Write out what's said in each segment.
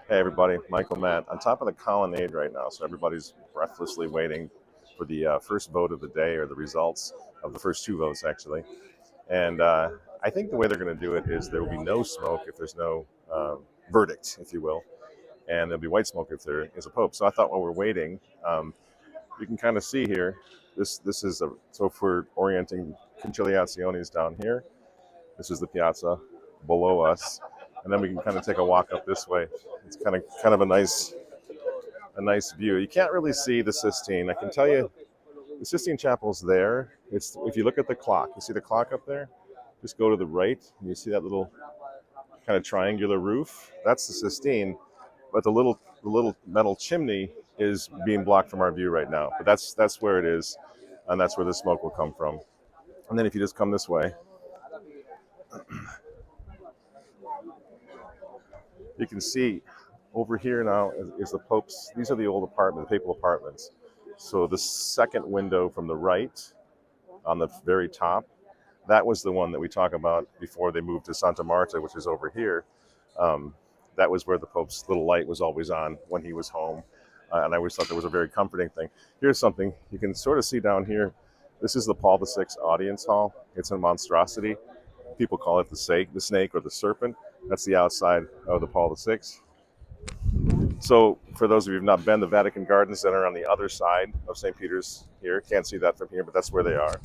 Hey everybody, Michael Matt on top of the colonnade right now. So everybody's breathlessly waiting for the first vote of the day, or the results of the first two votes actually. And I think the way they're going to do it is there will be no smoke if there's no verdict, if you will, and there'll be white smoke if there is a pope. So I thought while we're waiting, you can kind of see here. This is so if we're orienting conciliationes down here, this is the piazza below us, and then we can kind of take a walk up this way. It's kind of a nice view. You can't really see the Sistine. I can tell you, the Sistine Chapel's there. It's if you look at the clock, you see the clock up there. Just go to the right, and you see that little kind of triangular roof. That's the Sistine, but the little metal chimney is being blocked from our view right now. But that's where it is, and that's where the smoke will come from. And then if you just come this way, you can see over here now is the Pope's. These are the old apartments, the papal apartments. So the second window from the right on the very top, that was the one that we talk about before they moved to Santa Marta, which is over here. Um, that was where the Pope's little light was always on when he was home. And I always thought that was a very comforting thing. Here's something you can sort of see down here. This is the Paul VI audience hall. It's a monstrosity. People call it the snake or the serpent. That's the outside of the Paul VI. So for those of you who've not been, the Vatican Gardens that are on the other side of St. Peter's here. Can't see that from here, but that's where they are.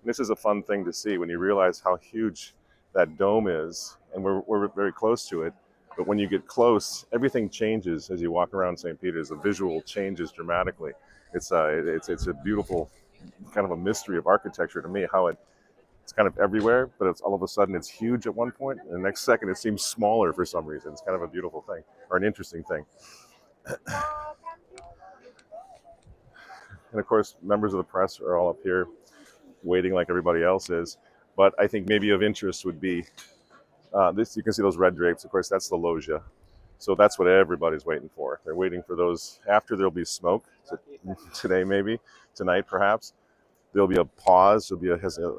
This is a fun thing to see when you realize how huge that dome is, and we're very close to it. But when you get close, everything changes as you walk around St. Peter's. The visual changes dramatically. It's a beautiful kind of a mystery of architecture to me. How it's kind of everywhere, but it's all of a sudden it's huge at one point, and the next second it seems smaller for some reason. It's kind of a beautiful thing, or an interesting thing. And of course, members of the press are all up here waiting like everybody else is. But I think maybe of interest would be this. You can see those red drapes. Of course, that's the loggia. So that's what everybody's waiting for. They're waiting for those. After there'll be smoke today, maybe tonight, perhaps. There'll be a pause. There'll be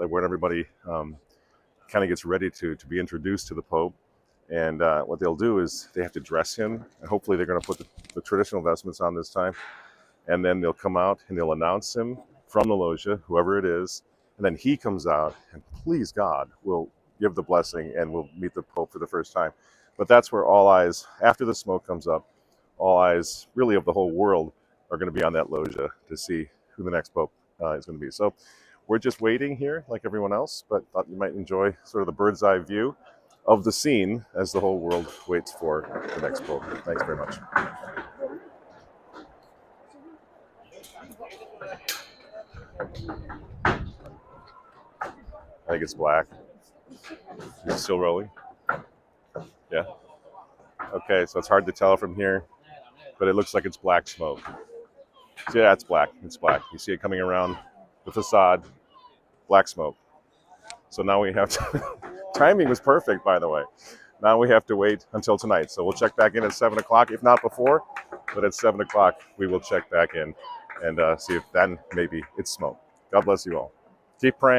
where everybody kind of gets ready to be introduced to the Pope. And what they'll do is they have to dress him, and hopefully they're going to put the traditional vestments on this time. And then they'll come out and they'll announce him from the loggia, whoever it is, and then he comes out and please God will give the blessing and will meet the Pope for the first time. But that's where all eyes, after the smoke comes up, all eyes really of the whole world are going to be on that loggia to see who the next Pope is going to be. So we're just waiting here like everyone else, but thought you might enjoy sort of the bird's eye view of the scene as the whole world waits for the next Pope. Thanks very much. I think it's black. Is it still rolling? Yeah. Okay, so it's hard to tell from here, but it looks like it's black smoke. So yeah, it's black. It's black. You see it coming around the facade, black smoke. So now we have to, timing was perfect, by the way. Now we have to wait until tonight. So we'll check back in at 7 o'clock, if not before, but at 7 o'clock we will check back in and see if then maybe it's smoke. God bless you all. Keep praying.